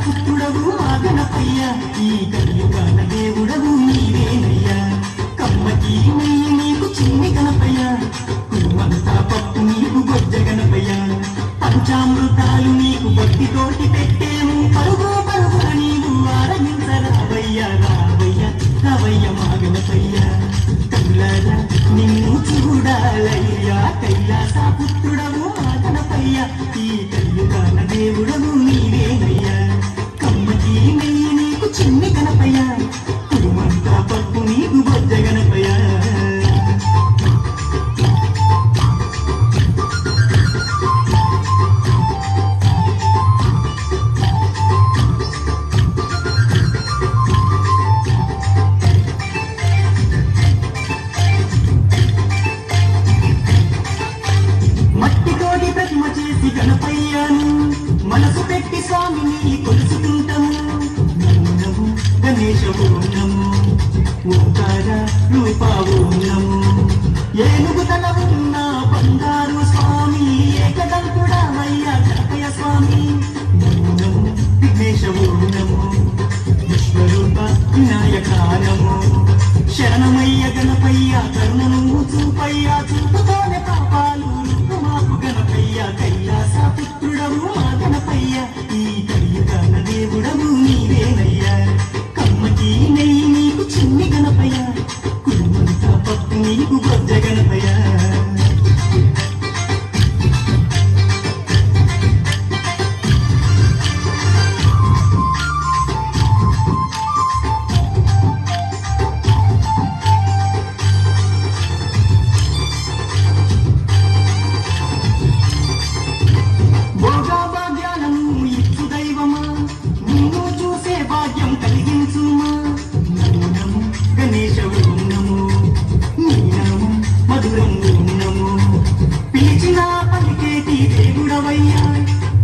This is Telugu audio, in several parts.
పుత్రుడవు మా గణపయ్య ఈ కలియుగాన దేవుడవు నీవేనయ్యా కమ్మకి నెయ్యి నీకు చిన్ని గణపయ్య కురుమంతా పప్పు నీకు బొజ్జ గణపయ్య పంచామృతాలు నీకు భక్తితోటి పెట్టేము పరుగు పరుగున నీవు ఆరగించరావయ్య రావయ్య రావయ్య మా గణపయ్య కళ్ళారా నిన్ను చూడాలయ్యా కైలాస పుత్రుడవు మా గణపయ్య ఈ కలియుగాన దేవుడవు నీవేనయ్యా కమ్మకి నెయ్యి నీకు చిన్ని గణపయ్య కురుమంతా పప్పు నీకు బొజ్జ గణపయ్య గణపయ్యను మనసు పెట్టి స్వామిని కొలుసుకుంటాము నమో గణేశ ఓం ఓంకార రూప ఓం ఏనుగు తల ఉన్న బంగారు స్వామి ఏకదంతుడమయ్య గణపయ్య స్వామి నమో విఘ్నేశ ఓం విశ్వరూప వినాయక నమో శరణమయ్య గణపయ్య కరుణను చూపయ్య చూపుతోనే పాపాలు మాకు గణపయ్య కైలాస పుత్రుడవు మా గణపయ్య ఈ కలియుగాన దేవుడవు నీవేనయ్యా కమ్మకి నెయ్యి నీకు చిన్ని గణపయ్య కురుమంతా పప్పు నీకు బొజ్జ గణపయ్య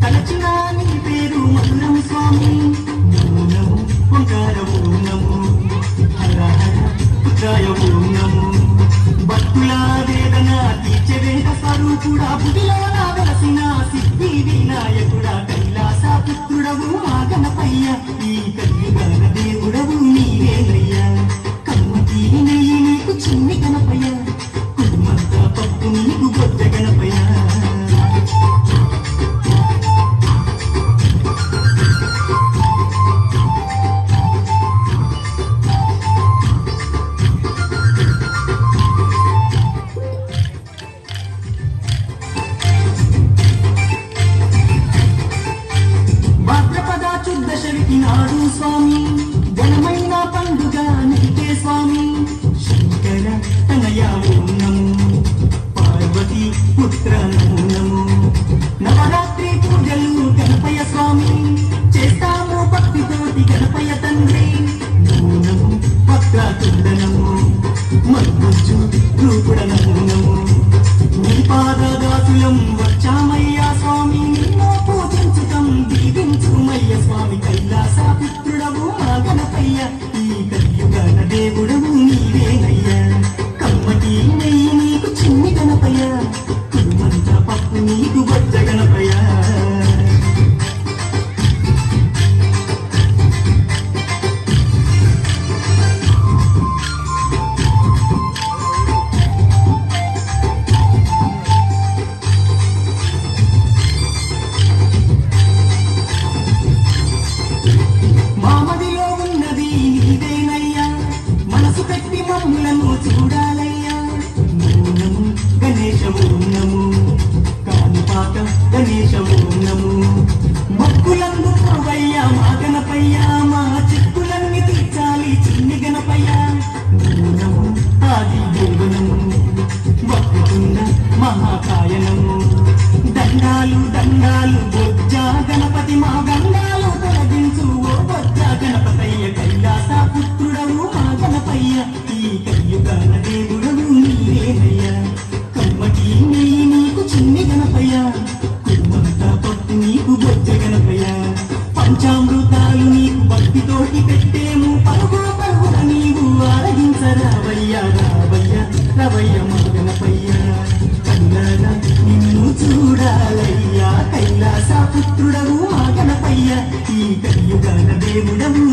తలచిన నీ పేరు మధురం స్వామి నమో నమో ఓంకార ఓం నమో హర హర పుత్రాయ ఓం నమో భక్తుల వేదన తీర్చే వేద స్వరూపుడా బుడిలో వెలసిన సిద్ధి వినాయకుడా కైలాస పుత్రుడవు మా గణపయ్య ఈ కలియుగాన దేవుడవు నీవేనయ్యా కమ్మకి నెయ్యి నీకు చిన్ని గణపయ్య కుటుంబంతా పప్పు నీకు బొజ్జ గణపయ్య నాడు స్వామి ఘనమైన పండుగ నీకే స్వామి శంకర తనయ ఓం నమో పార్వతి పుత్ర నమో నమో నవరాత్రి పూజలు గణపయ్య స్వామి చేస్తాము భక్తితోటి గణపయ్య తండ్రి నమో నమో వక్రతుండ నమో మద్బుజ్జు రూపుడ నమో నమో నీ పాదదాసులం వచ్చామయ్యా స్వామి నిన్ను పూజించుతం దీవించుమయ్య స్వామి కైలాస పుత్రుడవు మా గణపయ్య ఈ కలియుగాన దేవుడవు నీవేనయ్యా కమ్మకి నెయ్యి నీకు చిన్ని గణపయ్య కురుమంతా పప్పు నీకు బొజ్జ గణపయ్య మమ్ములను చూడాలయ్యా నమో నమో గణేశ ఓం నమో కాణిపాక గణేశ ఓం నమో మొక్కులందు పోవయ్యా మా గణపయ్య మా చిక్కులన్నీ తీర్చాలి చిన్ని గణపయ్య నమో నమో ఆది దేవనము వక్రతుండ మహాకాయనము దండాలు దండాలు బొజ్జ గణపతి మా గండాలు తొలగించు ఓ బొజ్జ గణపతయ్య కైలాస పుత్రుడవు మా గణపయ్య ఈ కలియుగాన దేవుడవు నీవేనయ్యా కమ్మకి నెయ్యి నీకు చిన్ని గణపయ్య కురుమంతా పప్పు నీకు బొజ్జ గణపయ్య పంచామృతాలు నీకు భక్తితోటి పెట్టేము పరుగు పరుగున నీవు ఆరగించరావయ్య రావయ్య రవయ్య మా గణపయ్య కళ్ళారా నిన్ను చూడాలయ్యా కైలాస పుత్రుడవు మా గణపయ్య ఈ కలియుగాల దేవుడవు